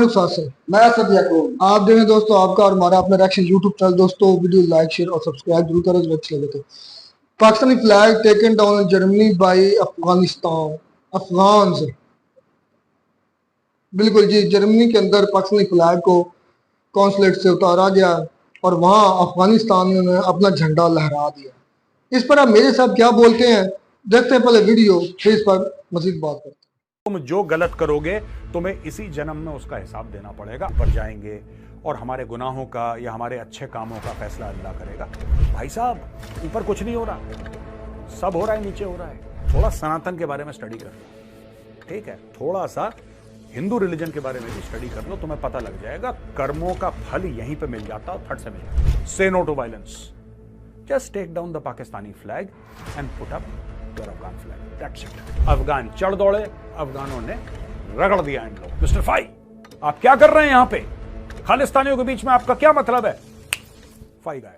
खैनुक साथ से मैं असद याकूब। आप देखें दोस्तों, आपका और हमारा अपना रिएक्शन यूट्यूब चैनल। दोस्तों वीडियो लाइक शेयर और सब्सक्राइब जरूर करें जो अच्छे लगे तो। Pakistani flag taken down in Germany by Afghanistan Afghans. बिल्कुल जी, जर्मनी के अंदर पाकिस्तानी फ्लैग को कॉन्सुलेट से उतारा गया और वहां अफगानिस्तानियों ने अपना झंडा लहरा दिया। इस पर आप मेरे साथ क्या बोलते हैं, देखते हैं पहले वीडियो, फिर इस पर मजीद बात करते हैं। तुम जो गलत करोगे तुम्हें इसी जन्म में उसका हिसाब देना पड़ेगा। ऊपर जाएंगे और हमारे गुनाहों का या हमारे अच्छे कामों का फैसला अल्लाह करेगा। भाई साहब, ऊपर कुछ नहीं हो रहा, सब हो रहा है नीचे हो रहा है। थोड़ा सनातन के बारे में स्टडी कर लो, ठीक है? थोड़ा सा हिंदू रिलीजन के बारे में भी स्टडी कर लो, तुम्हें पता लग जाएगा कर्मों का फल यहीं पे मिल जाता है, थर्ड से मिल जाता है। Say no to violence, just take down the Pakistani flag and put up your Afghan flag, that's it. Afghan चढ़ दौड़े, अफगानों ने रगड़ दिया इन लोग। मिस्टर फाई, आप क्या कर रहे हैं यहां पे? खालिस्तानियों के बीच में आपका क्या मतलब है? फाई गायब।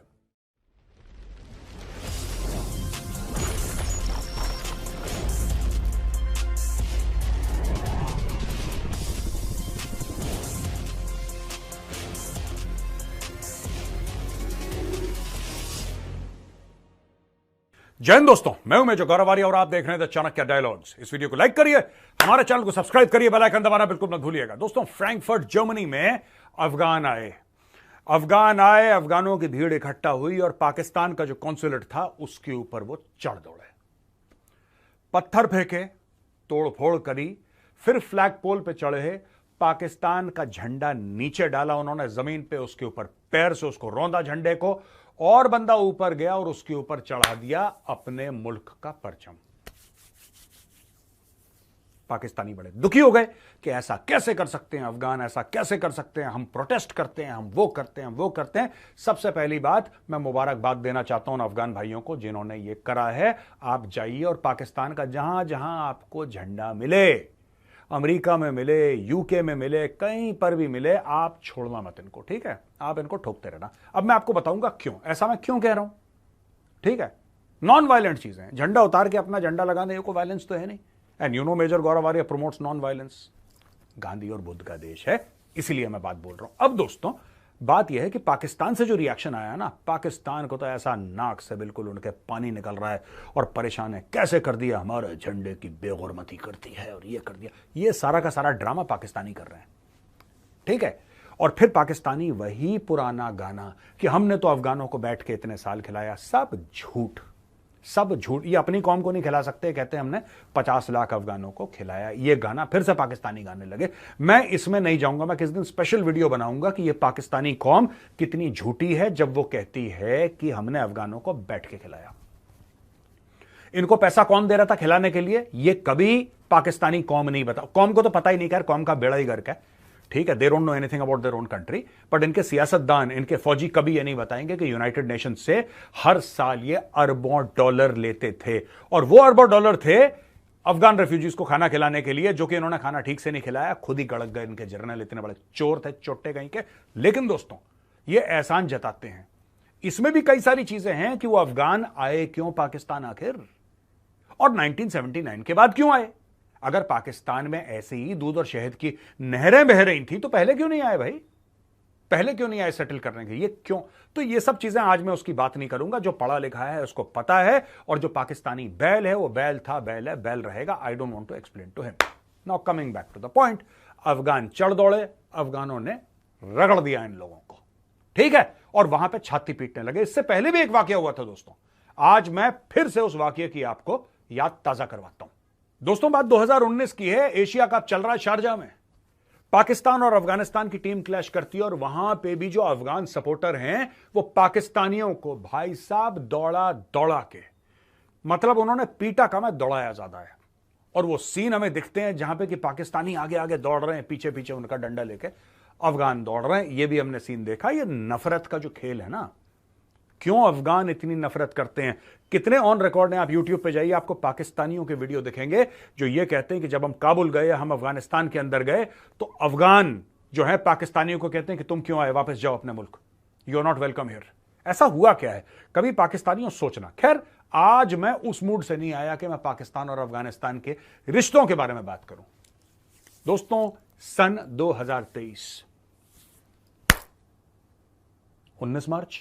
जय हिंद दोस्तों, मैं हूं मेजर गौरव आर्य और आप देख रहे हैं द चाणक्य डायलॉग्स। इस वीडियो को लाइक करिए, हमारे चैनल को सब्सक्राइब करिए, बेल आइकन दबाना बिल्कुल मत भूलिएगा। दोस्तों, फ्रैंकफर्ट जर्मनी में अफगान आए, अफगानों की भीड़ इकट्ठा हुई और पाकिस्तान का जो कॉन्सुलेट था उसके ऊपर वो चढ़ दौड़े, पत्थर फेंके, तोड़फोड़ करी, फिर फ्लैग पोल पे चढ़े, पाकिस्तान का झंडा नीचे डाला उन्होंने जमीन पे, उसके ऊपर पैर से उसको रौंदा झंडे को, और बंदा ऊपर गया और उसके ऊपर चढ़ा दिया अपने मुल्क का परचम। पाकिस्तानी बड़े दुखी हो गए कि ऐसा कैसे कर सकते हैं अफगान, ऐसा कैसे कर सकते हैं, हम प्रोटेस्ट करते हैं, हम वो करते हैं, वो करते हैं। सबसे पहली बात, मैं मुबारकबाद देना चाहता हूं अफगान भाइयों को जिन्होंने ये करा है। आप जाइए और पाकिस्तान का जहां जहां आपको झंडा मिले, अमेरिका में मिले, यूके में मिले, कहीं पर भी मिले, आप छोड़ना मत इनको, ठीक है? आप इनको ठोकते रहना। अब मैं आपको बताऊंगा क्यों ऐसा, मैं क्यों कह रहा हूं, ठीक है? नॉन वायलेंट चीजें, झंडा उतार के अपना झंडा लगाने को वायलेंस तो है नहीं। And you know major Gaurav Arya promotes non violence. Gandhi और बुद्ध का देश है, इसीलिए मैं बात बोल रहा हूं। अब दोस्तों, बात यह है कि पाकिस्तान से जो रिएक्शन आया ना, पाकिस्तान को तो ऐसा नाक से बिल्कुल उनके पानी निकल रहा है और परेशान है, कैसे कर दिया, हमारे झंडे की बेगुरमती करती है और ये कर दिया। ये सारा का सारा ड्रामा पाकिस्तानी कर रहे हैं, ठीक है? और फिर पाकिस्तानी वही पुराना गाना कि हमने तो अफगानों को बैठ के इतने साल खिलाया, सब झूठ, सब झूठ। ये अपनी कौम को नहीं खिला सकते, कहते हैं हमने 50 लाख अफगानों को खिलाया। ये गाना फिर से पाकिस्तानी गाने लगे। मैं इसमें नहीं जाऊंगा, मैं किस दिन स्पेशल वीडियो बनाऊंगा कि ये पाकिस्तानी कौम कितनी झूठी है जब वो कहती है कि हमने अफगानों को बैठ के खिलाया। इनको पैसा कौन दे रहा था खिलाने के लिए, ये कभी पाकिस्तानी कौम नहीं बता। कौम को तो पता ही नहीं, कर कौम का बेड़ा ही गर्क है, ठीक है? They don't know anything about their own country. But इनके सियासतदान, इनके फौजी कभी ये नहीं बताएंगे कि यूनाइटेड नेशन से हर साल ये अरबों डॉलर लेते थे, और वो अरबों डॉलर थे अफगान रेफ्यूजीज को खाना खिलाने के लिए, जो कि इन्होंने खाना ठीक से नहीं खिलाया, खुद ही गड़क गए। इनके जर्नल इतने बड़े चोर थे, चोट्टे कहीं के। लेकिन दोस्तों, ये एहसान जताते हैं। इसमें भी कई सारी चीजें हैं कि वो अफगान आए क्यों पाकिस्तान आखिर, और 1979 के बाद क्यों आए। अगर पाकिस्तान में ऐसे ही दूध और शहद की नहरें बह रही थी तो पहले क्यों नहीं आए भाई? पहले क्यों नहीं आए सेटल करने के? ये क्यों? तो ये सब चीजें आज मैं उसकी बात नहीं करूंगा। जो पढ़ा लिखा है उसको पता है, और जो पाकिस्तानी बैल है वो बैल था, बैल है, बैल रहेगा। I don't want to explain to him. Now coming back to the point, Afghan चढ़ दौड़े, अफगानों ने रगड़ दिया इन लोगों को, ठीक है? और वहां पे छाती पीटने लगे। इससे पहले भी एक वाकया हुआ था दोस्तों, आज मैं फिर से उस वाकये की आपको याद ताजा करवाता हूं। दोस्तों, बात 2019 की है, एशिया कप चल रहा है शारजा में, पाकिस्तान और अफगानिस्तान की टीम क्लैश करती है, और वहां पे भी जो अफगान सपोर्टर हैं वो पाकिस्तानियों को भाई साहब दौड़ा दौड़ा के, मतलब उन्होंने पीटा कम है, दौड़ाया ज्यादा है। और वो सीन हमें दिखते हैं जहां पे कि पाकिस्तानी आगे आगे दौड़ रहे हैं, पीछे पीछे उनका डंडा लेके अफगान दौड़ रहे हैं। ये भी हमने सीन देखा। ये नफरत का जो खेल है ना, क्यों अफगान इतनी नफरत करते हैं, कितने ऑन रिकॉर्ड हैं। आप यूट्यूब पे जाइए, आपको पाकिस्तानियों के वीडियो दिखेंगे जो ये कहते हैं कि जब हम काबुल गए, हम अफगानिस्तान के अंदर गए, तो अफगान जो है पाकिस्तानियों को कहते हैं कि तुम क्यों आए, वापस जाओ अपने मुल्क, you are not welcome here. ऐसा हुआ क्या है कभी पाकिस्तानियों सोचना। खैर, आज मैं उस मूड से नहीं आया कि मैं पाकिस्तान और अफगानिस्तान के रिश्तों के बारे में बात करूं। दोस्तों, सन 2023 19 मार्च।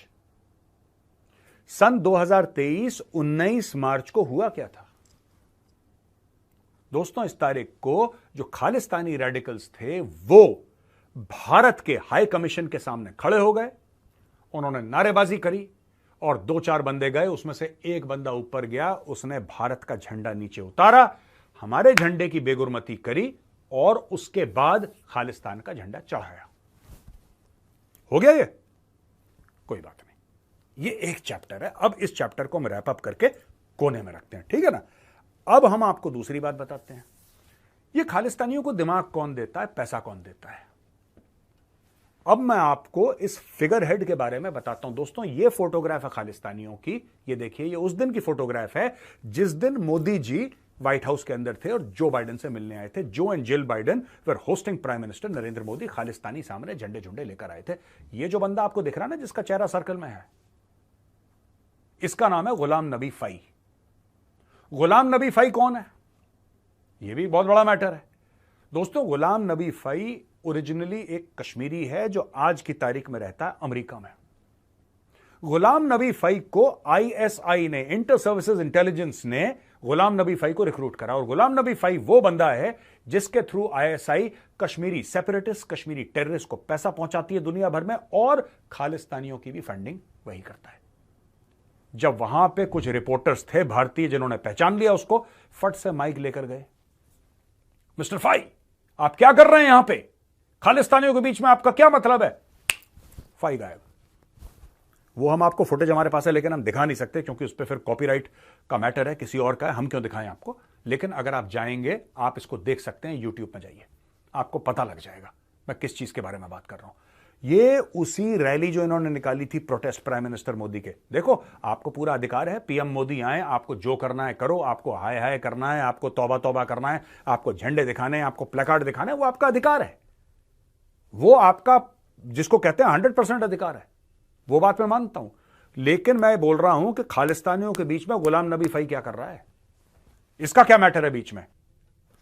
सन 2023 19 मार्च को हुआ क्या था दोस्तों? इस तारीख को जो खालिस्तानी रेडिकल्स थे वो भारत के हाई कमीशन के सामने खड़े हो गए, उन्होंने नारेबाजी करी और 2-4 बंदे गए, उसमें से एक बंदा ऊपर गया, उसने भारत का झंडा नीचे उतारा, हमारे झंडे की बेगुरमती करी और उसके बाद खालिस्तान का झंडा चढ़ाया। हो गया ये? कोई बात नहीं, ये एक चैप्टर है। अब इस चैप्टर को हम रैप अप करके कोने में रखते हैं, ठीक है ना? अब हम आपको दूसरी बात बताते हैं। ये खालिस्तानियों को दिमाग कौन देता है, पैसा कौन देता है? अब मैं आपको इस फिगर हेड के बारे में बताता हूं। दोस्तों, ये फोटोग्राफ है खालिस्तानियों की। ये देखिए, ये उस दिन की फोटोग्राफ है जिस दिन मोदी जी व्हाइट हाउस के अंदर थे और जो बाइडेन से मिलने आए थे। जो and Jill Biden were hosting prime minister Narendra Modi. Khalistani सामने झंडे झुंडे लेकर आए थे। ये जो बंदा आपको दिख रहा है ना, जिसका चेहरा सर्कल में है, इसका नाम है गुलाम नबी फई। गुलाम नबी फई कौन है? यह भी बहुत बड़ा मैटर है दोस्तों। गुलाम नबी फई ओरिजिनली एक कश्मीरी है जो आज की तारीख में रहता है अमेरिका में। गुलाम नबी फई को आईएसआई ने, इंटर सर्विसेज इंटेलिजेंस ने गुलाम नबी फई को रिक्रूट करा। और गुलाम नबी फई वो बंदा है जिसके through ISI Kashmiri separatist, Kashmiri terrorist को पैसा पहुंचाती है दुनिया भर में, और खालिस्तानियों की भी फंडिंग वही करता है। जब वहां पे कुछ रिपोर्टर्स थे भारतीय जिन्होंने पहचान लिया उसको, फट से माइक लेकर गए, मिस्टर फई आप क्या कर रहे हैं यहां पे? खालिस्तानियों के बीच में आपका क्या मतलब है? फई गायब। वो हम आपको फुटेज हमारे पास है लेकिन हम दिखा नहीं सकते क्योंकि उस पर फिर कॉपीराइट का मैटर है, किसी और का है, हम क्यों दिखाएं आपको। लेकिन अगर आप जाएंगे, आप इसको देख सकते हैं, यूट्यूब में जाइए, आपको पता लग जाएगा मैं किस चीज के बारे में बात कर रहा हूं। ये उसी रैली जो इन्होंने निकाली थी प्रोटेस्ट प्राइम मिनिस्टर मोदी के। देखो, आपको पूरा अधिकार है, पीएम मोदी आए, आपको जो करना है करो, आपको हाय हाय करना है, आपको तौबा तौबा करना है, आपको झंडे दिखाने हैं, आपको प्लेकार्ड दिखाने हैं, वो आपका अधिकार है। वो आपका, जिसको कहते हैं 100% अधिकार है, वो बात मैं मानता हूं। लेकिन मैं बोल रहा हूं कि खालिस्तानियों के बीच में गुलाम नबी फई क्या कर रहा है, इसका क्या मैटर है बीच में?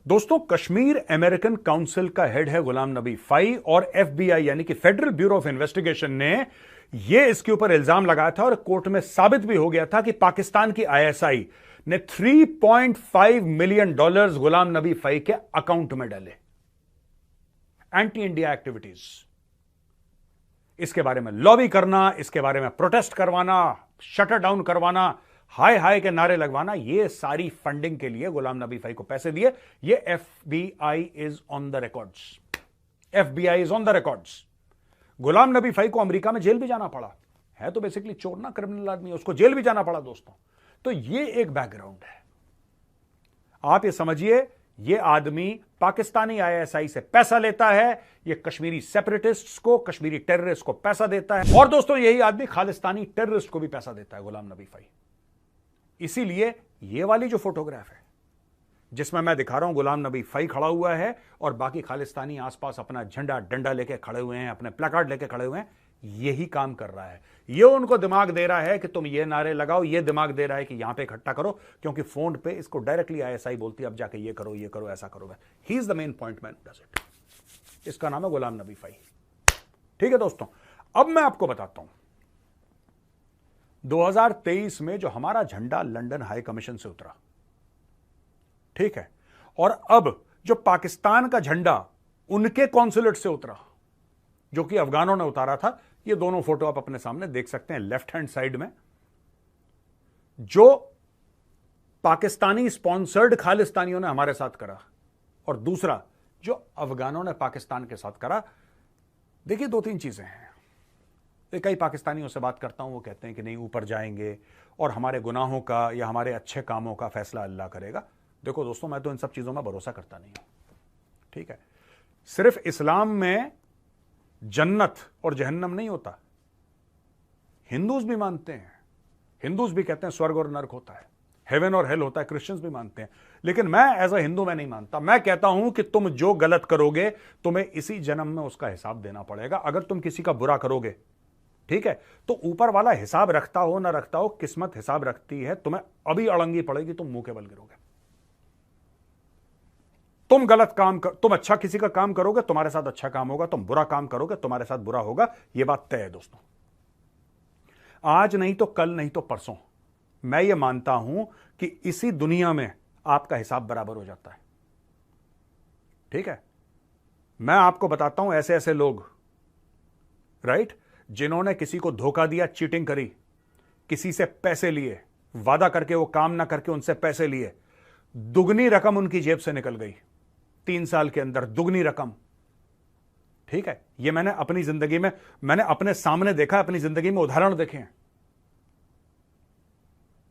दोस्तों, कश्मीर अमेरिकन काउंसिल का हेड है गुलाम नबी फई, और एफबीआई यानी कि फेडरल ब्यूरो ऑफ इन्वेस्टिगेशन ने यह इसके ऊपर इल्जाम लगाया था और कोर्ट में साबित भी हो गया था कि पाकिस्तान की आईएसआई ने $3.5 मिलियन गुलाम नबी फई के अकाउंट में डाले। एंटी इंडिया एक्टिविटीज, इसके बारे में लॉबी करना, इसके बारे में प्रोटेस्ट करवाना, शटर डाउन करवाना, हाय हाय के नारे लगवाना, ये सारी फंडिंग के लिए गुलाम नबी फई को पैसे दिए। ये FBI is on the records. FBI is on the records. Ghulam Nabi Fai को अमेरिका में जेल भी जाना पड़ा है, तो बेसिकली चोर ना, क्रिमिनल आदमी, उसको जेल भी जाना पड़ा दोस्तों। तो ये एक बैकग्राउंड है, आप ये समझिए। ये आदमी पाकिस्तानी आईएसआई से पैसा लेता है, ये कश्मीरी सेपरेटिस्ट्स को, कश्मीरी टेररिस्ट को पैसा देता है, और दोस्तों यही आदमी खालिस्तानी टेररिस्ट को भी पैसा देता है, गुलाम नबी फई। इसीलिए ये वाली जो फोटोग्राफ है जिसमें मैं दिखा रहा हूं गुलाम नबी फई खड़ा हुआ है और बाकी खालिस्तानी आसपास अपना झंडा डंडा लेके खड़े हुए हैं, अपने प्लेकार्ड लेके खड़े हुए हैं, यही काम कर रहा है। ये उनको दिमाग दे रहा है कि तुम ये नारे लगाओ, ये दिमाग दे रहा है कि यहां पे इकट्ठा करो, क्योंकि फोन पे इसको डायरेक्टली आईएसआई बोलती है अब जाके ये करो, ऐसा करो। He is the main point man does it. इसका नाम है गुलाम नबी फई। ठीक है दोस्तों, अब मैं आपको बताता हूं 2023 में जो हमारा झंडा लंदन हाई कमीशन से उतरा, ठीक है, और अब जो पाकिस्तान का झंडा उनके कॉन्सुलेट से उतरा, जो कि अफगानों ने उतारा था। ये दोनों फोटो आप अपने सामने देख सकते हैं, लेफ्ट हैंड साइड में जो पाकिस्तानी स्पॉन्सर्ड खालिस्तानियों ने हमारे साथ करा, और दूसरा जो अफगानों ने पाकिस्तान के साथ करा। देखिए, 2-3 चीजें हैं। कई पाकिस्तानियों से बात करता हूं, वो कहते हैं कि नहीं, ऊपर जाएंगे और हमारे गुनाहों का या हमारे अच्छे कामों का फैसला अल्लाह करेगा। देखो दोस्तों, मैं तो इन सब चीजों में भरोसा करता नहीं हूं, ठीक है। सिर्फ इस्लाम में जन्नत और जहन्नम नहीं होता, हिंदूज भी मानते हैं, हिंदूज भी कहते हैं स्वर्ग और नर्क होता है, हेवन और हेल होता है, क्रिश्चियंस भी मानते हैं। लेकिन मैं एज अ हिंदू मैं नहीं मानता। मैं कहता हूं कि तुम जो गलत करोगे तुम्हें इसी जन्म में उसका हिसाब देना पड़ेगा। अगर तुम किसी का बुरा करोगे, ठीक है, तो ऊपर वाला हिसाब रखता हो ना रखता हो, किस्मत हिसाब रखती है, तुम्हें अभी अड़ंगी पड़ेगी, तुम मुंह के बल गिरोगे। तुम गलत काम कर, तुम अच्छा किसी का काम करोगे तुम्हारे साथ अच्छा काम होगा, तुम बुरा काम करोगे तुम्हारे साथ बुरा होगा। यह बात तय है दोस्तों। आज नहीं तो कल, नहीं तो परसों, मैं ये मानता हूं कि इसी दुनिया में आपका हिसाब बराबर हो जाता है। ठीक है, मैं आपको बताता हूं ऐसे ऐसे लोग, राइट, जिन्होंने किसी को धोखा दिया, चीटिंग करी, किसी से पैसे लिए, वादा करके वो काम ना करके उनसे पैसे लिए, दुगनी रकम उनकी जेब से निकल गई 3 साल के अंदर, दुगनी रकम। ठीक है, ये मैंने अपनी जिंदगी में, मैंने अपने सामने देखा, अपनी जिंदगी में उदाहरण देखे हैं।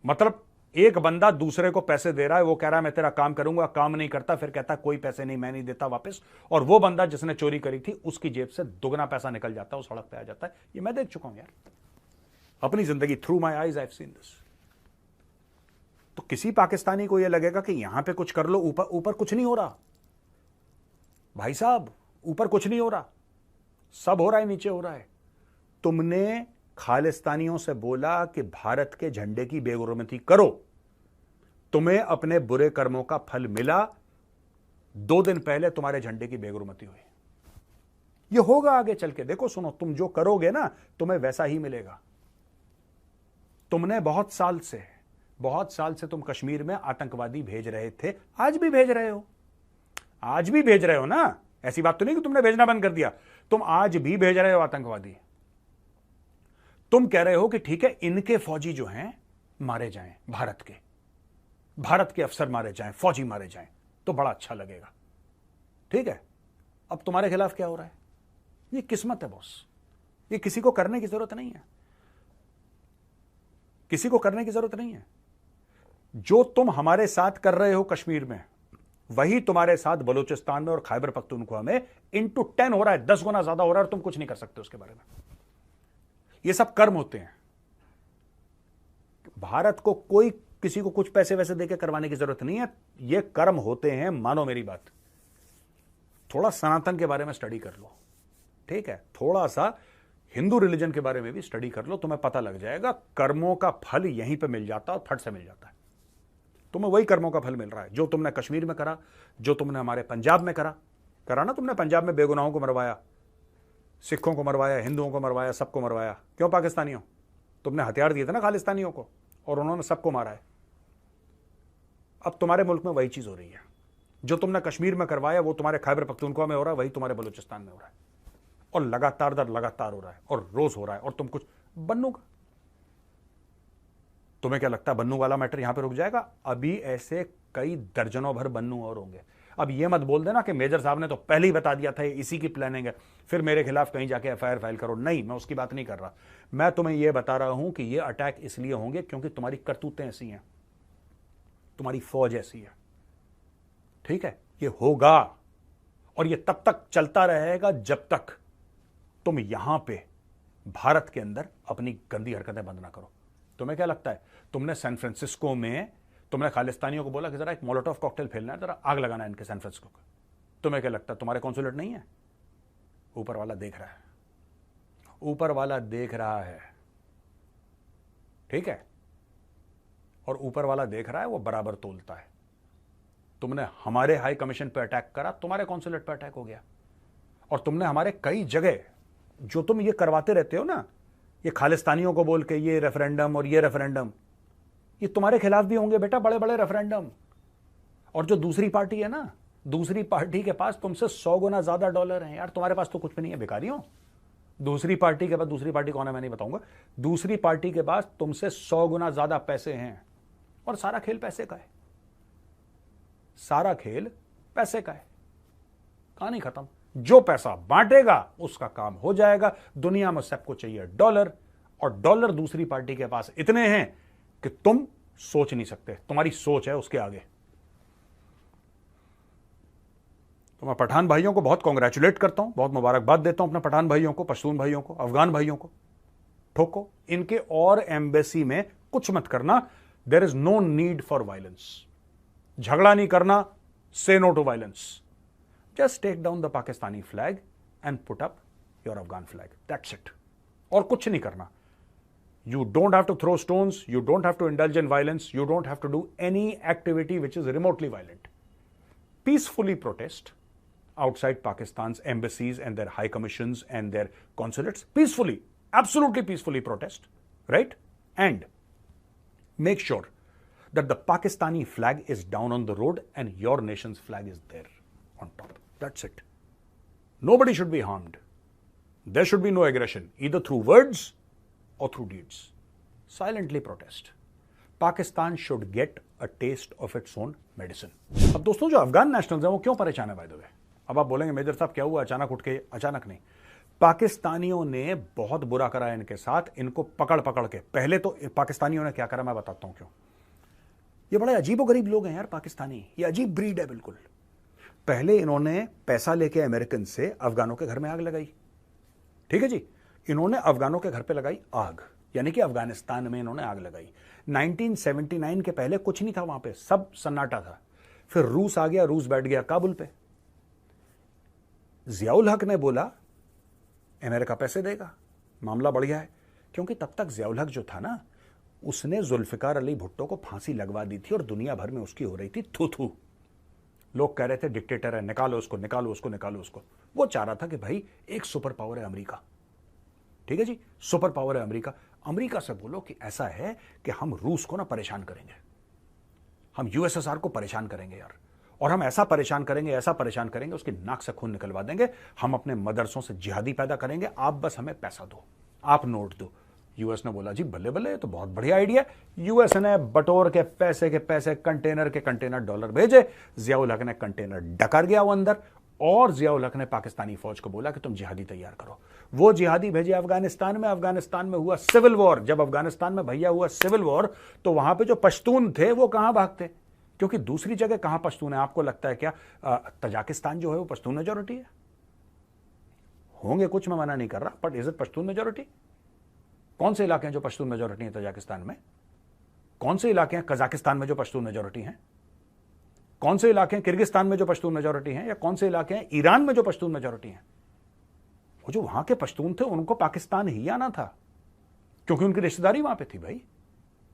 मतलब एक बंदा दूसरे को पैसे दे रहा है, वो कह रहा है मैं तेरा काम करूंगा, काम नहीं करता, फिर कहता कोई पैसे नहीं, मैं नहीं देता वापस, और वो बंदा जिसने चोरी करी थी उसकी जेब से दुगना पैसा निकल जाता है, वो सड़क पे आ जाता है। ये मैं देख चुका हूं यार, अपनी जिंदगी, through my eyes I have seen this. तो किसी पाकिस्तानी को यह लगेगा कि यहां पे कुछ कर लो, ऊपर ऊपर कुछ नहीं हो रहा भाई साहब, ऊपर कुछ नहीं हो रहा, सब हो रहा है नीचे हो रहा है। तुमने खालिस्तानियों से बोला कि भारत के झंडे की बेगुरमती करो, तुम्हें अपने बुरे कर्मों का फल मिला। 2 दिन पहले तुम्हारे झंडे की बेगुरमती हुई। यह होगा आगे चल के, देखो सुनो, तुम जो करोगे ना तुम्हें वैसा ही मिलेगा। तुमने बहुत साल से तुम कश्मीर में आतंकवादी भेज रहे थे, आज भी भेज रहे हो, आज भी भेज रहे हो ना, ऐसी बात तो नहीं कि तुमने भेजना बंद कर दिया, तुम आज भी भेज रहे हो आतंकवादी। तुम कह रहे हो कि ठीक है, इनके फौजी जो हैं मारे जाएं, भारत के अफसर मारे जाएं, फौजी मारे जाएं, तो बड़ा अच्छा लगेगा। ठीक है, अब तुम्हारे खिलाफ क्या हो रहा है? ये किस्मत है बॉस, ये किसी को करने की जरूरत नहीं है, किसी को करने की जरूरत नहीं है। जो तुम हमारे साथ कर रहे हो कश्मीर में, वही तुम्हारे साथ बलूचिस्तान में और खैबर पख्तूनख्वा में into 10 हो रहा है, 10 गुना ज्यादा हो रहा है, और तुम कुछ नहीं कर सकते उसके बारे में। ये सब कर्म होते हैं। भारत को कोई किसी को कुछ पैसे वैसे देके करवाने की जरूरत नहीं है, ये कर्म होते हैं। मानो मेरी बात, थोड़ा सनातन के बारे में स्टडी कर लो, ठीक है, थोड़ा सा हिंदू रिलीजन के बारे में भी स्टडी कर लो, तुम्हें पता लग जाएगा कर्मों का फल यहीं पे मिल जाता है और फट से मिल जाता है। तुम्हें वही कर्मों का फल मिल रहा है जो तुमने कश्मीर में करा, जो तुमने हमारे पंजाब में करा ना। तुमने पंजाब में बेगुनाहों को मरवाया, सिखों को मरवाया, हिंदुओं को मरवाया, सबको मरवाया। क्यों? पाकिस्तानियों, तुमने हथियार दिए थे ना खालिस्तानियों को, और उन्होंने सबको मारा है। अब तुम्हारे मुल्क में वही चीज हो रही है। जो तुमने कश्मीर में करवाया वो तुम्हारे खैबर पख्तूनख्वा में हो रहा है, वही तुम्हारे बलूचिस्तान में हो रहा है, और लगातार दर लगातार हो रहा है, और रोज हो रहा है। और तुम कुछ बन्नू का, तुम्हें क्या लगता है बन्नू वाला मैटर यहां पे रुक जाएगा? अभी ऐसे कई दर्जनों भर बन्नू और होंगे। अब ये मत बोल देना कि मेजर साहब ने तो पहले ही बता दिया था इसी की प्लानिंग है, फिर मेरे खिलाफ कहीं जाके एफआईआर फाइल करो। नहीं, मैं उसकी बात नहीं कर रहा। मैं तुम्हें यह बता रहा हूं कि ये अटैक इसलिए होंगे क्योंकि तुम्हारी करतूतें ऐसी हैं, तुम्हारी फौज ऐसी है, ठीक है। ये होगा, और ये तब तक चलता रहेगा जब तक तुम यहां पे भारत के अंदर अपनी गंदी हरकतें बंद ना करो। तुम्हें क्या लगता है, तुमने सैन फ्रांसिस्को में तुमने खालिस्तानियों को बोला कि जरा एक मोलोटोव कॉकटेल फैलना है, जरा आग लगाना है इनके सैन फ्रांसिस्को को। तुम्हें क्या लगता है तुम्हारे कॉन्सुलेट नहीं है? ऊपर वाला देख रहा है, ऊपर वाला देख रहा है, ठीक है। और ऊपर वाला देख रहा है, वो बराबर तोलता है। तुमने हमारे हाई कमीशन पे अटैक करा, तुम्हारे कॉन्सुलेट पे अटैक हो गया। और तुमने हमारे कई जगह जो तुम ये करवाते रहते हो ना, ये खालिस्तानियों को बोल के ये रेफरेंडम और ये रेफरेंडम, ये तुम्हारे खिलाफ भी होंगे बेटा, बड़े बड़े रेफरेंडम। और जो दूसरी पार्टी है ना, दूसरी पार्टी के पास तुमसे 100 गुना ज्यादा डॉलर हैं यार, तुम्हारे पास तो कुछ भी नहीं है, भिखारियों। दूसरी पार्टी के पास, दूसरी पार्टी कौन है मैं नहीं बताऊंगा, दूसरी पार्टी के पास तुमसे 100 गुना ज्यादा पैसे हैं, और सारा खेल पैसे का है, सारा खेल पैसे का है। कहानी खत्म। जो पैसा बांटेगा उसका काम हो जाएगा। दुनिया में सबको चाहिए डॉलर, और डॉलर दूसरी पार्टी के पास इतने हैं कि तुम सोच नहीं सकते, तुम्हारी सोच है उसके आगे। तो मैं पठान भाइयों को बहुत कॉन्ग्रेचुलेट करता हूं, बहुत मुबारकबाद देता हूं अपने पठान भाइयों को, पश्तून भाइयों को, अफगान भाइयों को। ठोको इनके और एम्बेसी में कुछ मत करना। There is no need for violence. झगड़ा नहीं करना, say no to violence. Just take down the Pakistani flag and put up your Afghan flag. That's it. और कुछ नहीं करना। You don't have to throw stones. You don't have to indulge in violence. You don't have to do any activity which is remotely violent. peacefully protest outside Pakistan's embassies and their high commissions and their consulates. Peacefully, absolutely peacefully protest, right? And make sure that the Pakistani flag is down on the road and your nation's flag is there on top. That's it. Nobody should be harmed. There should be no aggression, either through words or through deeds. Silently protest. Pakistan should get a taste of its own medicine. अब दोस्तों जो Afghan nationals हैं वो क्यों परेशान है by the way? अब आप बोलेंगे मेजर साहब क्या हुआ अचानक उठ के? अचानक नहीं, पाकिस्तानियों ने बहुत बुरा करा इनके साथ, इनको पकड़ पकड़ के। पहले तो पाकिस्तानियों ने क्या करा मैं बताता हूं क्यों। ये बड़े अजीबोगरीब लोग हैं यार पाकिस्तानी, ये अजीब ब्रीड है बिल्कुल। पहले इन्होंने पैसा लेके अमेरिकन से अफगानों के घर में आग लगाई, ठीक है जी। इन्होंने अफगानों के घर पे लगाई आग, यानी कि अफगानिस्तान में इन्होंने आग लगाई। 1979 के पहले कुछ नहीं था वहां पे, सब सन्नाटा था। फिर रूस आ गया, रूस बैठ गया काबुल पे। जियाउल हक ने बोला अमेरिका पैसे देगा, मामला बढ़िया है, क्योंकि तब तक जियाउल हक जो था ना, उसने जुल्फिकार अली भुट्टो को फांसी लगवा दी थी और दुनिया भर में उसकी हो रही थी थू थू। लोग कह रहे थे डिक्टेटर है, निकालो उसको, निकालो उसको, निकालो उसको। वो चाह रहा था कि भाई एक सुपर पावर है अमेरिका, ठीक है जी, सुपर पावर है अमेरिका। अमेरिका से बोलो कि ऐसा है कि हम रूस को ना परेशान करेंगे, हम यूएसएसआर को परेशान करेंगे यार, और हम ऐसा परेशान करेंगे, ऐसा परेशान करेंगे, उसकी नाक से खून निकलवा देंगे। हम अपने मदरसों से जिहादी पैदा करेंगे, आप बस हमें पैसा दो, आप नोट दो। यूएस ने बोला जी बल्ले बल्ले, तो बहुत बढ़िया आइडिया। यूएस ने बटोर के पैसे कंटेनर के कंटेनर डॉलर भेजे। जियाउल हक ने कंटेनर डकर गया वो अंदर, और जियाउल हक ने पाकिस्तानी फौज को बोला कि तुम जिहादी तैयार करो। वो जिहादी भेजे अफगानिस्तान में। अफगानिस्तान में हुआ सिविल वॉर। जब अफगानिस्तान में भैया हुआ सिविल वॉर, तो वहां पे जो पश्तून थे वो कहां भागते, क्योंकि दूसरी जगह कहां पश्तून है? आपको लगता है क्या तजाकिस्तान जो है वो पश्तून मेजोरिटी है? होंगे कुछ, मैं मना नहीं कर रहा, but is it Pashtun majority? कौन से इलाके हैं जो पश्तून मेजोरिटी है तजाकिस्तान में? कौन से इलाके हैं कजाकिस्तान में जो पश्तून मेजोरिटी हैं? कौन से इलाके हैं किर्गिस्तान में जो पश्तून मेजोरिटी हैं? या कौन से इलाके हैं ईरान में जो पश्तून मेजोरिटी हैं? वो जो वहां के पश्तून थे उनको पाकिस्तान ही आना था, क्योंकि उनकी रिश्तेदारी वहां पे थी भाई।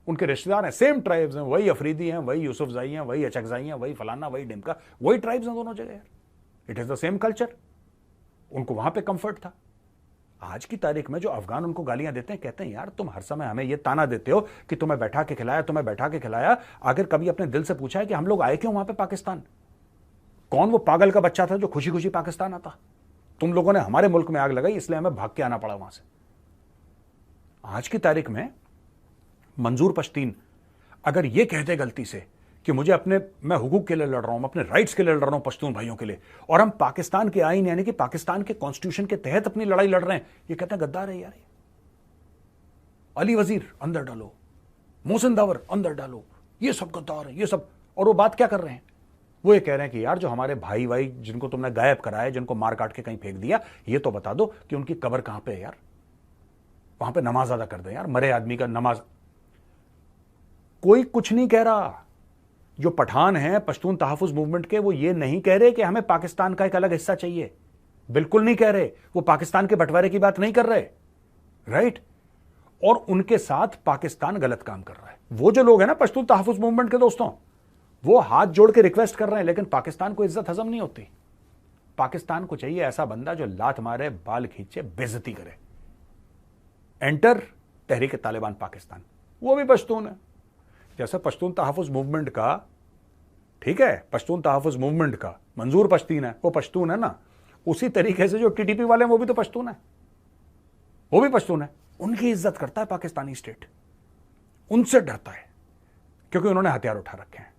उनके रिश्तेदार हैं, सेम ट्राइब्स हैं, वही अफरीदी हैं, वही यूसुफजाई हैं, वही अचकजाई हैं, वही फलाना, वही डिमका, वही ट्राइब्स हैं दोनों जगह यार। It is the same culture. उनको वहां पे कंफर्ट था। आज की तारीख में जो अफगान उनको गालियां देते हैं, कहते हैं यार तुम हर समय हमें यह ताना देते हो कि तुम्हें बैठा के खिलाया, तुम्हें बैठा के खिलाया। आखिर कभी अपने दिल से पूछा है कि हम लोग आए क्यों वहां पे पाकिस्तान? कौन वो पागल का बच्चा था जो खुशी खुशी पाकिस्तान आता? तुम लोगों ने हमारे मुल्क में आग लगाई, इसलिए हमें भाग के आना पड़ा वहां से। आज की तारीख में मंजूर पश्तीन अगर यह कहते गलती से कि मैं हुकूक के लिए लड़ रहा हूं, अपने राइट्स के लिए लड़ रहा हूं पश्तून भाइयों के लिए, और हम पाकिस्तान के आईन यानी कि पाकिस्तान के कॉन्स्टिट्यूशन के तहत अपनी लड़ाई लड़ रहे हैं, ये कहते हैं गद्दार है यार। अली वजीर अंदर डालो, मोहसिन दावर अंदर डालो, ये सब गद्दार है, ये सब। और वो बात क्या कर रहे हैं? वो ये कह रहे हैं कि यार जो हमारे भाई भाई जिनको तुमने गायब कराया, जिनको मार काट के कहीं फेंक दिया, ये तो बता दो कि उनकी कब्र कहां पे है यार, वहां पे नमाज अदा कर दे यार, मरे आदमी का नमाज। कोई कुछ नहीं कह रहा। जो पठान हैं पश्तून तहफ़्फ़ुज़ मूवमेंट के, वो ये नहीं कह रहे कि हमें पाकिस्तान का एक अलग हिस्सा चाहिए, बिल्कुल नहीं कह रहे। वो पाकिस्तान के बंटवारे की बात नहीं कर रहे, राइट? और उनके साथ पाकिस्तान गलत काम कर रहा है। वो जो लोग हैं ना पश्तून तहफ़्फ़ुज़ मूवमेंट के दोस्तों, वो हाथ जोड़ के रिक्वेस्ट कर रहे हैं, लेकिन पाकिस्तान को इज्जत हजम नहीं होती। पाकिस्तान को चाहिए ऐसा बंदा जो लात मारे, बाल खींचे, बेइज्जती करे। एंटर तहरीक तालिबान पाकिस्तान, वो भी पश्तून है। जैसे पश्तून तहफ़्फ़ुज़ मूवमेंट का, ठीक है, पश्तून तहफ़्फ़ुज़ मूवमेंट का मंजूर पश्तीन है, वो पश्तून है ना, उसी तरीके से जो टीटीपी वाले हैं वो भी तो पश्तून है, वो भी पश्तून है। उनकी इज्जत करता है पाकिस्तानी स्टेट, उनसे डरता है क्योंकि उन्होंने हथियार उठा रखे हैं।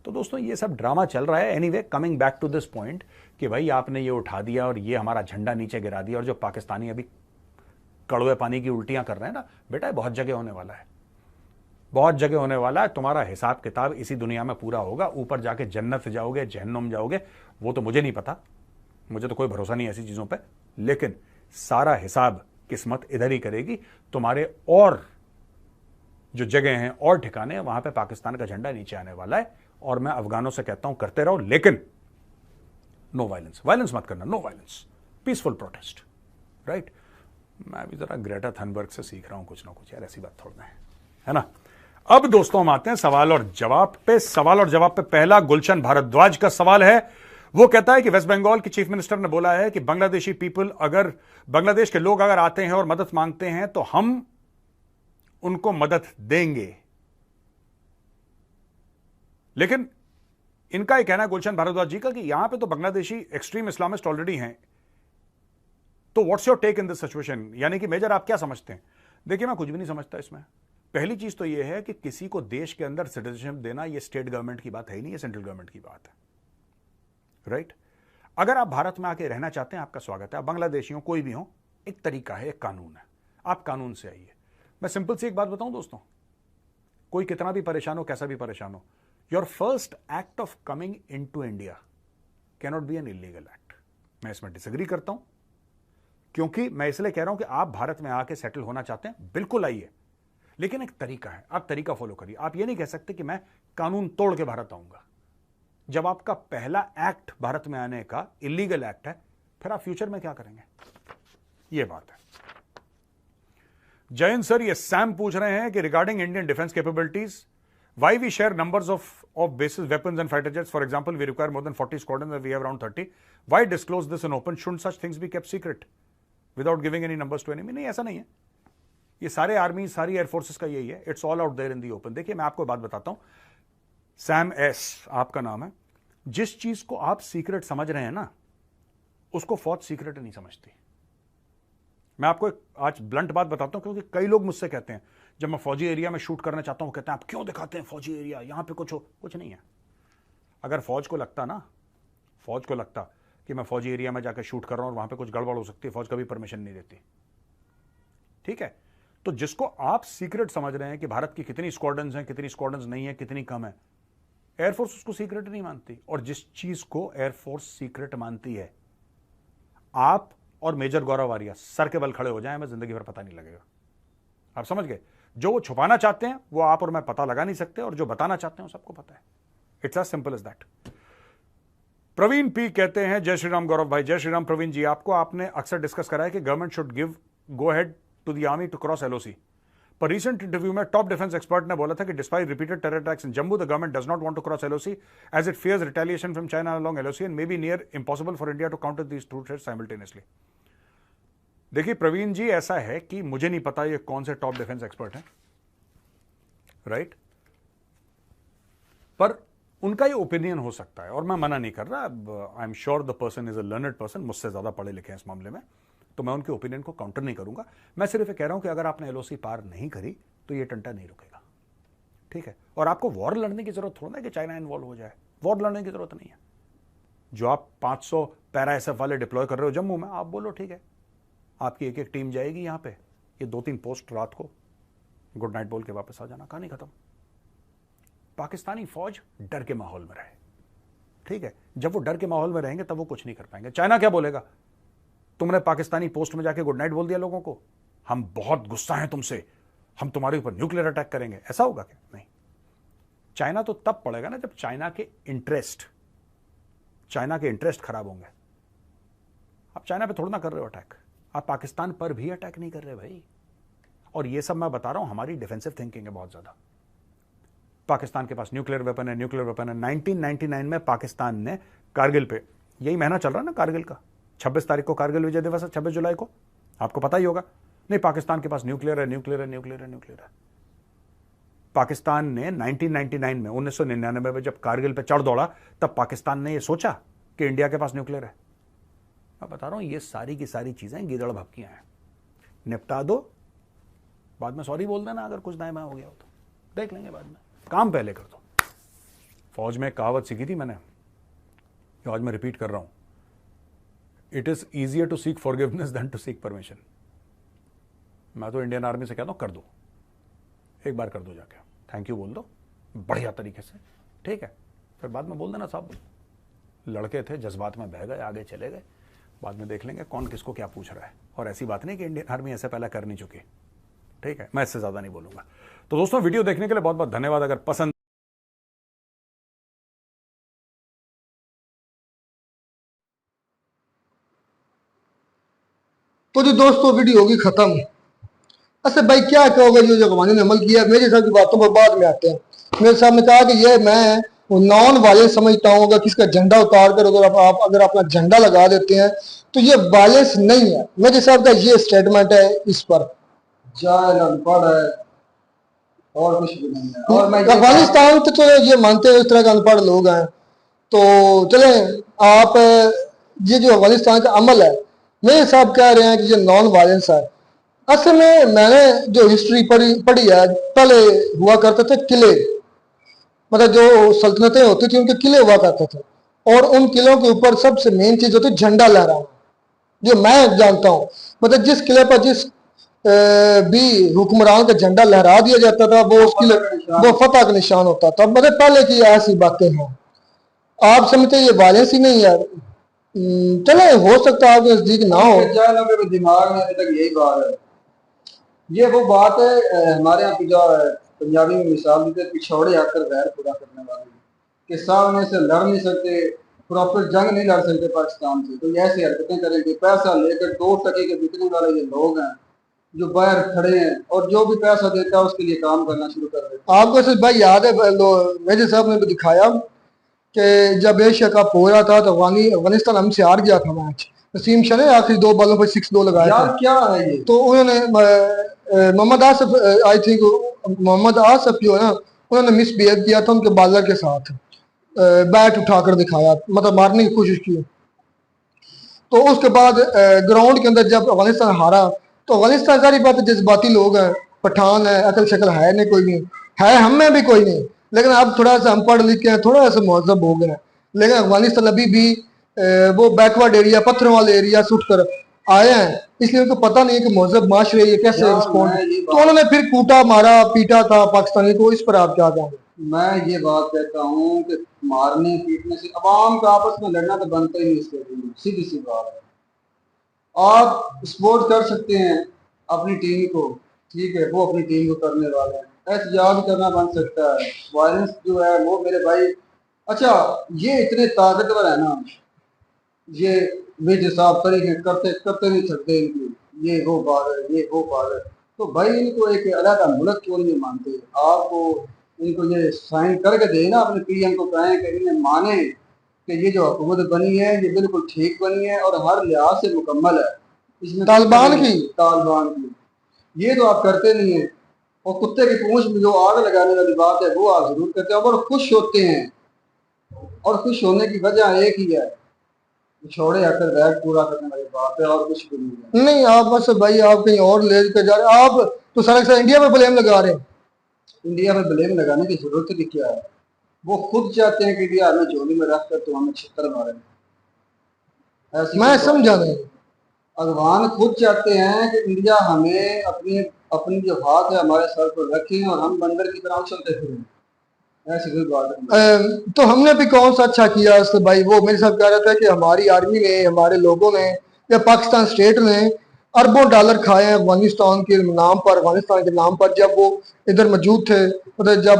तो दोस्तों ये सब ड्रामा चल रहा है। Anyway, coming back to this point कि भाई आपने ये उठा दिया और ये हमारा झंडा नीचे गिरा दिया, और जो पाकिस्तानी अभी कड़वे पानी की उल्टियां कर रहे हैं ना, बेटा बहुत जगह होने वाला है, बहुत जगह होने वाला है। तुम्हारा हिसाब किताब इसी दुनिया में पूरा होगा। ऊपर जाके जन्नत जाओगे, जहन्नुम जाओगे, वो तो मुझे नहीं पता, मुझे तो कोई भरोसा नहीं ऐसी चीजों पे, लेकिन सारा हिसाब किस्मत इधर ही करेगी। तुम्हारे और जो जगह हैं और ठिकाने हैं, वहां पे पाकिस्तान का झंडा नीचे आने वाला है। और मैं अफगानों से कहता हूं करते रहो, लेकिन नो वायलेंस, वायलेंस मत करना, no violence, peaceful protest, right? मैं भी जरा ग्रेटा थनबर्ग से सीख रहा हूं कुछ ना कुछ यार, ऐसी बात थोड़ा है ना। अब दोस्तों हम आते हैं सवाल और जवाब पे। सवाल और जवाब पे पहला गुलशन भारद्वाज का सवाल है। वो कहता है कि वेस्ट बंगाल की चीफ मिनिस्टर ने बोला है कि बांग्लादेशी पीपल अगर बांग्लादेश के लोग अगर आते हैं और मदद मांगते हैं तो हम उनको मदद देंगे। लेकिन इनका यह कहना है गुलशन भारद्वाज जी का कि यहां पे तो बांग्लादेशी एक्सट्रीम इस्लामिस्ट ऑलरेडी हैं, तो what's your take in this situation? यानी कि मेजर आप क्या समझते हैं? देखिए मैं कुछ भी नहीं समझता इसमें। पहली चीज तो यह है कि किसी को देश के अंदर सिटीजनशिप देना यह स्टेट गवर्नमेंट की बात है ही नहीं, ये सेंट्रल गवर्नमेंट की बात है, राइट? अगर आप भारत में आके रहना चाहते हैं, आपका स्वागत है। आप बांग्लादेशी हो, कोई भी हो, एक तरीका है, एक कानून है, आप कानून से आइए। मैं सिंपल सी एक बात बताऊं दोस्तों, कोई कितना भी परेशान हो, कैसा भी परेशान हो, your first act of coming into India can not be an illegal act. मैं इसमें डिसएग्री करता हूं, क्योंकि मैं इसलिए कह रहा हूं कि आप भारत में आके सेटल होना चाहते हैं, बिल्कुल आइए, लेकिन एक तरीका है, आप तरीका फॉलो करिए। आप ये नहीं कह सकते कि मैं कानून तोड़ के भारत आऊंगा। जब आपका पहला एक्ट भारत में आने का इलीगल एक्ट है, फिर आप फ्यूचर में क्या करेंगे? ये बात है। जयंत सर, ये सैम पूछ रहे हैं कि regarding Indian defence capabilities, why we share numbers of bases, weapons and fighter jets? For example, we require more than 40 squadrons and we have around 30. Why disclose this in open? Shouldn't such things be kept secret without giving any numbers to enemy? नहीं, ऐसा नहीं है। ये सारे army, सारी air forces का यही है, it's all out there in the open. देखिए मैं आपको बात बताता हूं, सैम एस आपका नाम है, जिस चीज को आप सीक्रेट समझ रहे हैं ना, उसको फौज सीक्रेट नहीं समझती। मैं आपको एक आज ब्लंट बात बताता हूं, क्योंकि कई लोग मुझसे कहते हैं जब मैं फौजी एरिया में शूट करना चाहता हूं, कहते हैं आप क्यों दिखाते हैं फौजी एरिया, यहां पे कुछ नहीं है। अगर फौज को लगता कि मैं फौजी एरिया में जाकर शूट कर रहा हूं और वहां पे कुछ गड़बड़ हो सकती है, फौज कभी परमिशन नहीं देती, ठीक है? तो जिसको आप सीक्रेट समझ रहे हैं कि भारत की कितनी स्क्वाड्रन्स हैं, कितनी स्क्वाड्रन्स नहीं है, कितनी कम है, एयरफोर्स उसको सीक्रेट नहीं मानती। और जिस चीज को एयरफोर्स सीक्रेट मानती है, आप और मेजर गौरव आर्या सर के बल खड़े हो जाए, हमें जिंदगी भर पता नहीं लगेगा। आप समझ गए? जो वो छुपाना चाहते हैं वो आप और मैं पता लगा नहीं सकते, और जो बताना चाहते हैं वो सबको पता है। It's as simple as that. Praveen P कहते हैं, जय श्री राम गौरव भाई। जय श्री राम प्रवीण जी। आपने अक्सर डिस्कस करा है कि government should give go ahead to the army to cross LOC. पर रिसेंट इंटरव्यू में टॉप डिफेंस एक्सपर्ट ने बोला था कि despite repeated terror attacks in Jammu, the government does not want to cross LOC as it fears retaliation from China along LOC and may be near impossible for India to counter these two threats simultaneously. देखिए प्रवीण जी, ऐसा है कि मुझे नहीं पता ये कौन से टॉप डिफेंस एक्सपर्ट हैं, राइट? पर उनका ये ओपिनियन हो सकता है और मैं मना नहीं कर रहा। I am sure the person is a learned person, मुझसे ज्यादा पढ़े लिखे हैं इस मामले में, तो मैं उनके ओपिनियन को काउंटर नहीं करूंगा। मैं सिर्फ ये कह रहा हूं कि अगर आपने एलओसी पार नहीं करी तो ये टंटा नहीं रुकेगा, ठीक है? और आपको वॉर लड़ने की जरूरत थोड़ा ना कि चाइना इन्वॉल्व हो जाए, वॉर लड़ने की जरूरत नहीं है। जो आप 500 पैरा एसएफ वाले डिप्लॉय कर रहे हो जम्मू में, आप बोलो ठीक है, आपकी एक एक टीम जाएगी यहां पे, ये 2-3 पोस्ट रात को गुड नाइट बोल के वापस आ जाना, कहानी खत्म। पाकिस्तानी फौज डर के माहौल में रहे, ठीक है? जब वो डर के माहौल में रहेंगे तब वो कुछ नहीं कर पाएंगे। चाइना क्या बोलेगा? तुमने पाकिस्तानी पोस्ट में जाके गुड नाइट बोल दिया लोगों को, हम बहुत गुस्सा हैं तुमसे, हम तुम्हारे ऊपर न्यूक्लियर अटैक करेंगे, ऐसा होगा क्या? नहीं। चाइना तो तब पड़ेगा ना जब चाइना के इंटरेस्ट खराब होंगे। आप चाइना पे थोड़ा ना कर रहे हो अटैक, आप पाकिस्तान पर भी अटैक नहीं कर रहे भाई। और ये सब मैं बता रहा हूं, हमारी डिफेंसिव थिंकिंग है बहुत ज्यादा। पाकिस्तान के पास न्यूक्लियर वेपन है। 1999 में पाकिस्तान ने कारगिल पे, यही महीना चल रहा है ना कारगिल का, 26 तारीख को कारगिल विजय दिवस है, 26 जुलाई को, आपको पता ही होगा। नहीं, पाकिस्तान के पास न्यूक्लियर है। पाकिस्तान ने 1999 में जब कारगिल पे चढ़ दौड़ा, तब पाकिस्तान ने यह सोचा कि इंडिया के पास न्यूक्लियर है। मैं बता रहा हूं, ये सारी की सारी चीजें गीदड़ भपकियां हैं, निपटा दो, बाद में सॉरी बोल देना अगर कुछ दाएं बाएं हो गया हो तो, देख लेंगे बाद में, काम पहले कर दो। फौज में एक कहावत सीखी थी मैंने, जो आज मैं रिपीट कर रहा हूं, it is easier to seek forgiveness than to seek permission. मैं तो इंडियन आर्मी से कहता हूं, कर दो, एक बार कर दो, जाके थैंक यू बोल दो बढ़िया तरीके से, ठीक है? फिर बाद में बोल देना साहब लड़के थे, जज्बात में बह गए, आगे चले गए, बाद में देख लेंगे कौन किसको क्या पूछ रहा है। और ऐसी बात नहीं कि इंडियन आर्मी ऐसे पहले कर नहीं चुकी, ठीक है? मैं इससे ज्यादा नहीं बोलूंगा। तो दोस्तों, वीडियो देखने के लिए बहुत बहुत धन्यवाद। अगर पसंद तो जी दोस्तों, वीडियो होगी खत्म। अच्छा भाई क्या कहोगे जो जो कवानी ने अमल किया? मेरे साहब की बातों पर बाद में आते हैं। मेरे साहब ने कहा कि ये मैं वो नॉन वायलेंस समझता हूँ, अगर किसका झंडा उतार कर अगर आप अगर अपना झंडा लगा देते हैं तो ये वायलेंस नहीं है। मेरे साहब का ये स्टेटमेंट है इस पर। जाहिल अनपढ़ है और कुछ भी नहीं है। और मैं ये अफगानिस्तान तो ये मानते हैं इस तरह का अनपढ़ लोग हैं। तो चले आप ये जो अफगानिस्तान का अमल है, मेरे साहब कह रहे हैं कि ये नॉन वायलेंस है। असल में मैंने जो हिस्ट्री पढ़ी है, पहले हुआ करते थे किले, मतलब जो सल्तनतें होती थी उनके किले हुआ करते थे, और उन किलों के ऊपर सबसे मेन चीज होती झंडा लहराना। जो मैं जानता हूँ, मतलब जिस किले पर जिस भी हुक्मरान का झंडा लहरा दिया जाता था वो उस किले वो फतह का निशान होता था। मतलब पहले की ऐसी बातें हैं। आप समझते ये वायलेंस ही नहीं है? चले हो सकता है आपके नजदीक ना हो। जाहिलों के दिमाग में अभी तक यही बात है। ये वो बात है हमारे यहाँ की जो पंजाबी में मिसाल देते पिछौड़े आकर वैर पूरा करने वाले कि सामने से लड़ नहीं सकते, प्रॉपर जंग नहीं लड़ सकते पाकिस्तान से, तो ऐसी हरकतें करेंगे। पैसा लेकर 2 टके के बिकने वाले ये लोग हैं जो बाहर खड़े हैं, और जो भी पैसा देता है उसके लिए काम करना शुरू कर देते आपको सिर्फ भाई याद है मेजर साहब ने भी दिखाया कि जब एशिया कप हो रहा था तो अफगानिस्तान हमसे हार गया था मैच। नसीम शाह ने आखिरी 2 बॉलों पर 6 लगाए यार थे। क्या है ये। तो उन्होंने मोहम्मद आसफ, आई थिंक मोहम्मद आसफ जो है ना, उन्होंने मिसबिहेव किया था उनके बॉलर के साथ। बैट उठाकर दिखाया, मतलब मारने की कोशिश की। तो उसके बाद ग्राउंड के अंदर जब अफगानिस्तान हारा तो अफगानिस्तान सारी बात जज्बाती लोग हैं, पठान है, अकल शक्ल है नहीं, कोई नहीं है, हम में भी कोई नहीं। लेकिन अब थोड़ा सा हम पढ़ लिख के थोड़ा सा महजब हो गए हैं। लेकिन अफगानिस्तान अभी भी वो बैकवर्ड एरिया, पत्थरों वाले एरिया से उठकर आए हैं, इसलिए उनको पता नहीं है कि महजब माशरे ये कैसे यार रिस्पॉन्ड। मैं ये तो उन्होंने फिर कूटा मारा पीटा था पाकिस्तानी को। इस पर आप क्या कहेंगे? मैं ये बात कहता हूँ कि मारने पीटने से अवाम का आपस में लड़ना तो बनता ही नहीं। इसके लिए सीधी सी बात है, आप सपोर्ट कर सकते हैं अपनी टीम को, ठीक है, वो अपनी टीम को करने वाले हैं, एहतजाज करना बन सकता है। वायलेंस जो है वो मेरे भाई, अच्छा ये इतने ताकतवर है ना, ये विज साहब तरीके करते करते नहीं सकते इनकी, ये वो बात है, ये वो बात है। तो भाई इनको एक अलग मुल्क क्यों नहीं मानते? आपको इनको ये साइन करके दे ना, अपने पीएम को कहें कि इन्हें माने कि ये जो हुकूमत बनी है ये बिल्कुल ठीक बनी है और हर लिहाज से मुकम्मल है। इसमें तालिबान की ये तो आप करते नहीं है। और कुत्ते की पूंछ में जो आग लगाने वाली बात है वो आप जरूर करते हैं और खुश होते हैं। और खुश होने की वजह एक ही है, छोड़े आकर वैट पूरा करने वाली बात है, और कुछ भी नहीं है। नहीं, आप बस भाई आप कहीं और ले कर जा रहे हैं। आप तो सारा इंडिया पे ब्लेम लगा रहे हैं। इंडिया में ब्लेम लगाने की जरूरत भी क्या है? वो खुद चाहते हैं कि इंडिया हमें झोली में रख कर तो हमें छितर मारे। मैं समझा नहीं। अफगान खुद चाहते हैं कि इंडिया हमें अपनी अपनी जो हाथ है हमारे सर पर रखे और हम बंदर की तरह उछलते फिरें। ऐसी कोई बात नहीं। तो हमने भी कौन सा अच्छा किया इससे भाई? वो मेरे साथ कह रहा था कि हमारी आर्मी ने, हमारे लोगों ने या पाकिस्तान स्टेट ने अरबों डॉलर खाए हैं अफगानिस्तान के नाम पर, अफगानिस्तान के नाम पर, जब वो इधर मौजूद थे। मतलब जब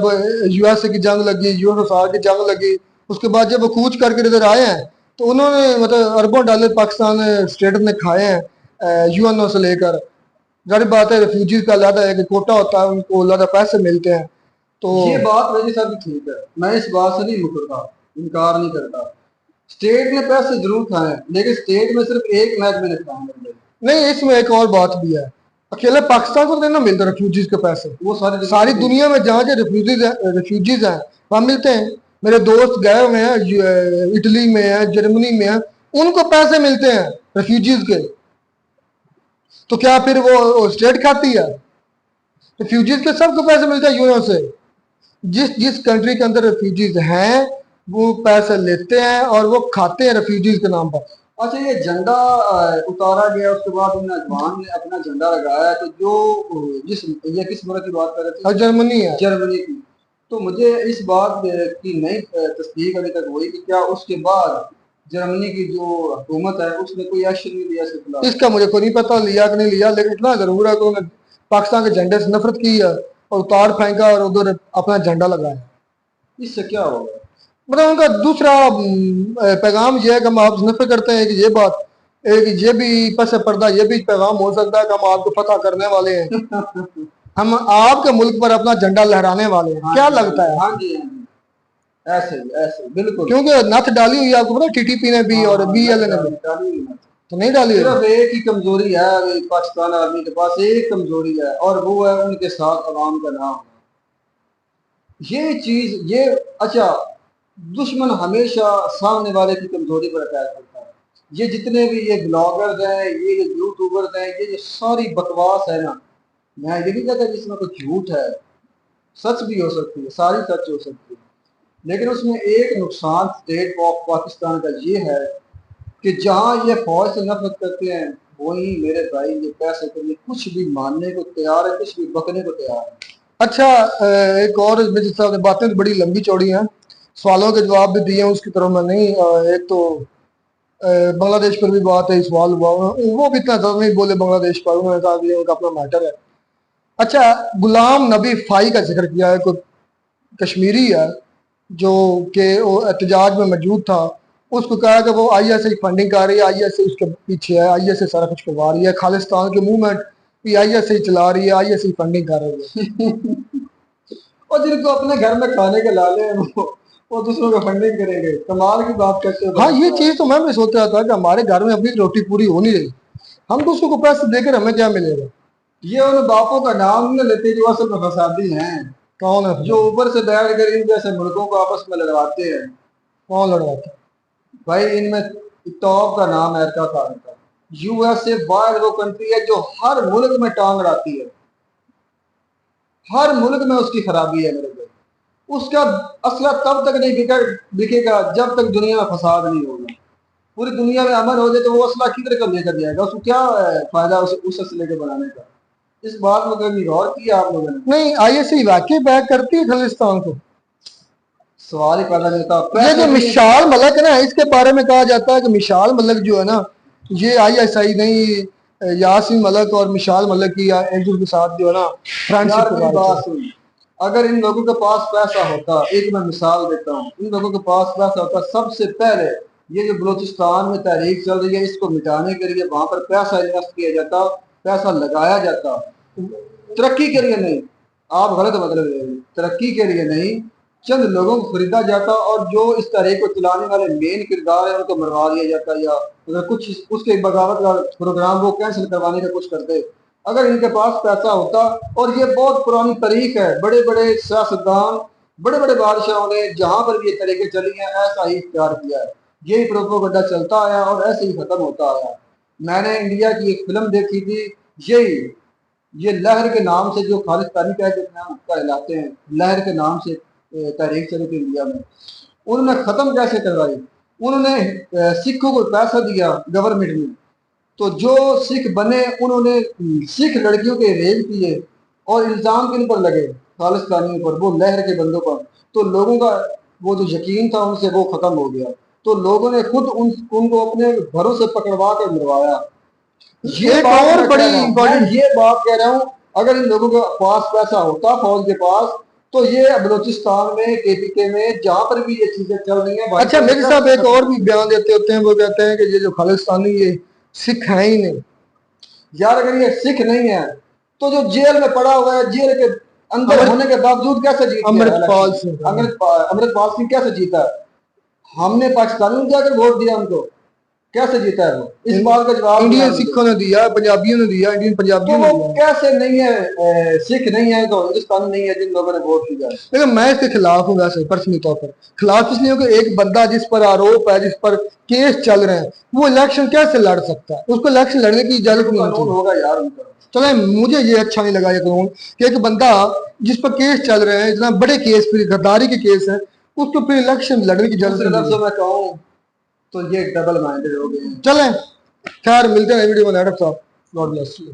यूएसए की जंग लगी, यूएसएसआर की जंग लगी, उसके बाद जब वो कूच करके इधर आए हैं तो उन्होंने मतलब अरबों डॉलर पाकिस्तान स्टेट ने खाए हैं यूएनओ से लेकर। जारी बात है रेफ्यूजीज का अलग एक कोटा होता है, उनको अलग पैसे मिलते हैं। तो ये बात मेरे साथ भी ठीक है, मैं इस बात से नहीं मुकरता, इनकार नहीं करता। स्टेट ने पैसे जरूर खाए लेकिन स्टेट में सिर्फ एक मैच में खाए नहीं। इसमें एक और बात भी है, अकेले पाकिस्तान को नहीं ना मिलता रेफ्यूजीज के पैसे, वो सारी दुनिया में जहाँ जो रेफ्यूजीज हैं वहां मिलते हैं। मेरे दोस्त गए हुए हैं, इटली में है, जर्मनी में है, उनको पैसे मिलते हैं रेफ्यूजीज के। तो क्या फिर वो स्टेट खाती है? रेफ्यूजीज के सबको पैसे मिलते हैं यूएन से। जिस जिस कंट्री के अंदर रेफ्यूजीज हैं वो पैसे लेते हैं और वो खाते हैं रेफ्यूजीज के नाम पर। अच्छा ये झंडा उतारा गया उसके बाद उन्हें अफगान ने अपना झंडा लगाया, तो जो जिस ये किस मुल्क की बात कर रहे थे? जर्मनी है। जर्मनी की। तो मुझे इस बात की नई तस्दीक अभी तक हुई कि क्या उसके बाद जर्मनी की जो हुकूमत है उसने कोई एक्शन नहीं लिया इसके खिलाफ? इसका मुझे कोई नहीं पता लिया कि नहीं लिया, लेकिन इतना जरूर है कि उन्होंने पाकिस्तान के झंडे से नफरत की है और उतार फेंका और उधर अपना झंडा लगाया। इससे क्या होगा? मतलब उनका दूसरा पैगाम यह है कि हम आपसे नफरत करते हैं कि ये बात एक ये भी पस पर्दा ये भी पैगाम हो सकता है कि हम आपको फतह करने वाले हैं, हम आपके मुल्क पर अपना झंडा लहराने वाले हैं। क्या लगता है? हाँ जी, हाँ जी, ऐसे बिल्कुल। क्योंकि नथ डाली हुई है, आपको पता टीटीपी ने भी और बीएलए ने भी, तो नहीं डाली हुई। सिर्फ एक ही कमजोरी है अभी पाकिस्तान आर्मी के पास, एक कमजोरी है और वो है उनके साथ अवाम का नाम। ये चीज ये अच्छा, दुश्मन हमेशा सामने वाले की कमजोरी पर अटैक करता है। ये जितने भी ये ब्लॉगर्स हैं, ये जो यूट्यूबर्स हैं, ये जो सारी बकवास है ना, मैं ये नहीं कहता जिसमें कोई झूठ है, सच भी हो सकती है, सारी सच हो सकती है, लेकिन उसमें एक नुकसान स्टेट ऑफ पाकिस्तान का ये है कि जहां ये फौज से नफरत करते हैं, वही मेरे भाई ये पैसे के लिए कुछ भी मानने को तैयार है, कुछ भी बकने को तैयार है। अच्छा, एक और मेरे साहब ने बातें तो बड़ी लंबी चौड़ी हैं, सवालों के जवाब भी दिए हैं, उसकी तरफ मैं नहीं एक तो बांग्लादेश पर भी बात है, सवाल हुआ, वो भी इतना ज़्यादा नहीं बोले बांग्लादेश पर, उन्होंने कहा कि उनका अपना मैटर है। अच्छा, गुलाम नबी फाई का जिक्र किया है, कोई कश्मीरी है जो कि वो एहतजाज में मौजूद था, उसको कहा कि वो ISI फंडिंग कर रही है, ISI उसके पीछे है, ISI सारा कुछ करवा रही है, खालिस्तान के मूवमेंट भी ISI चला रही है, ISI फंडिंग कर रही है। और जिनको अपने घर में खाने के लाले हैं वो दूसरों को फंडिंग करेंगे, कमाल की बात करते हो। हाँ, ये चीज तो मैं भी सोच रहा था कि हमारे घर में अपनी रोटी पूरी हो नहीं रही, हम दूसरों को पैसे देकर हमें क्या मिलेगा? ये उन बापों का नाम न लेते जो असल में फसादी हैं, कौन है जो ऊपर से बैठ कर इन जैसे मुल्कों को आपस में लड़वाते हैं। कौन लड़वाता है? भाई इनमें टॉप का नाम है अरका खान का। USA वाहिद वो कंट्री है जो हर मुल्क में टांग अड़ाती है, हर मुल्क में उसकी खराबी है मेरे भाई। उसका असला तब तक नहीं बिकेगा जब तक दुनिया में फसाद नहीं होगा। पूरी दुनिया में अमन हो जाए तो वो असला किधर कर लेकर जाएगा, उसको क्या फायदा उस असले के बनाने का? इस बात में कभी गौर किया आप लोगों ने? नहीं, ISI वाकई बैक करती है खालिस्तान को? सवाल ही पैदा नहीं होता। ये जो मिशाल मलक है ना, इसके बारे में कहा जाता है कि मिशाल मलक जो है ना, ये ISI नहीं, यासीन मलक और मिशाल मलक की एक दूसरे के साथ जो है ना यार मेरी बात फ्रेंडशिप। सुन, अगर इन लोगों के पास पैसा होता, एक मैं मिसाल देता हूँ, इन लोगों के पास पैसा होता, सबसे पहले ये जो बलूचिस्तान में तहरीक चल रही है इसको मिटाने के लिए वहां पर पैसा इन्वेस्ट किया जाता, पैसा लगाया जाता, तरक्की के लिए नहीं, आप गलत मतलब ले रहे हैं, तरक्की के लिए नहीं, चंद लोगों को खरीदा जाता और जो इस तहरीक को चलाने वाले मेन किरदार है उनको मरवा दिया जाता, या अगर कुछ उसके बगावत का प्रोग्राम वो कैंसिल करवाने का कुछ करते। अगर इनके पास पैसा होता, और ये बहुत पुरानी तरीक है, बड़े बड़े सियासतदान, बड़े बड़े बादशाहों ने जहां पर भी ये तरीके चली हैं ऐसा ही इख्तियार किया है, यही प्रोपोगंडा चलता आया और ऐसे ही खत्म होता आया। मैंने इंडिया की एक फिल्म देखी थी, यही ये लहर के नाम से जो खालिस्तानी कहलाते हैं, लहर के नाम से तहरीक चली थी इंडिया में, उन्होंने खत्म कैसे करवाई? उन्होंने सिखों को पैसा दिया गवर्नमेंट ने, तो जो सिख बने उन्होंने सिख लड़कियों के रेप किए और इल्जाम किन पर लगे? खालिस्तानियों पर, वो लहर के बंदों पर। तो लोगों का वो जो यकीन था उनसे वो खत्म हो गया, तो लोगों ने खुद उनको अपने घरों से पकड़वा कर मरवाया। ये और बड़ी ये बात कह रहा हूँ, अगर इन लोगों के पास पैसा होता फौज के पास, तो ये बलूचिस्तान में KPK में जहां पर भी ये चीजें चल रही हैं। अच्छा, मेरे साहब एक और भी बयान देते होते हैं, वो कहते हैं कि ये जो खालिस्तानी ये सिख है ही नहीं। यार अगर ये सिख नहीं है तो जो जेल में पड़ा हुआ है, जेल के अंदर होने के बावजूद कैसे जीता? अमृतपाल सिंह। अमृतपाल सिंह कैसे जीता है? हमने पाकिस्तानी में जाकर वोट दिया उनको, कैसे जीता है वो? इस बात का जवाब इंडियन सिखों ने दिया, पंजाबियों ने दिया, इंडियन पंजाबियों ने दिया। कैसे नहीं है? सिख नहीं है तो हिंदुस्तानी नहीं है जिन लोगों ने वोट दिया। लेकिन मैं इसके खिलाफ हूँ, वैसे पर्सनली तौर पर खिलाफ इसलिए कि एक बंदा जिस पर आरोप है, जिस पर केस चल रहे हैं, वो इलेक्शन कैसे लड़ सकता है? उसको इलेक्शन लड़ने की इजाजत नहीं होगा यार उनका। चले, मुझे ये अच्छा नहीं लगा ये कानून कि एक बंदा जिस पर केस चल रहे हैं, इतना बड़े केस, फिर गद्दारी के केस है, उसको फिर इलेक्शन लड़ने की इजाजत नहीं। मैं कहूँ तो ये डबल माइंडेड हो गए हैं। चलें, खैर मिलते हैं वीडियो में। God bless you.